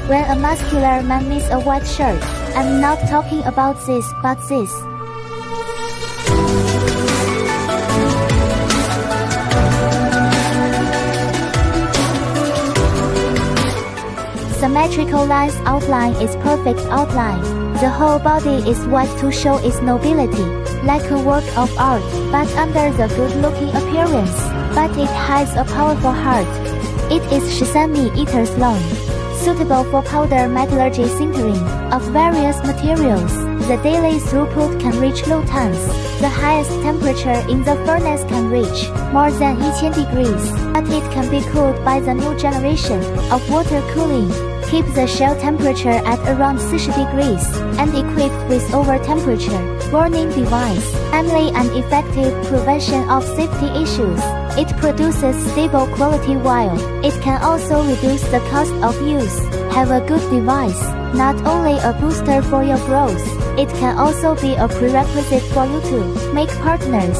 When a muscular man needs a white shirt, I'm not talking about this but this. Symmetrical lines outline is perfect outline. The whole body is white to show its nobility, like a work of art, but under the good-looking appearance. But it hides a powerful heart. It is sesame eaters long, suitable for powder metallurgy sintering of various materials. The daily throughput can reach low tons. The highest temperature in the furnace can reach more than 1000 degrees, but it can be cooled by the new generation of water cooling. Keep the shell temperature at around 60 degrees, and equipped with over-temperature warning device, timely and effective prevention of safety issues. It produces stable quality while it can also reduce the cost of use. Have a good device, not only a booster for your growth, it can also be a prerequisite for you to make partners.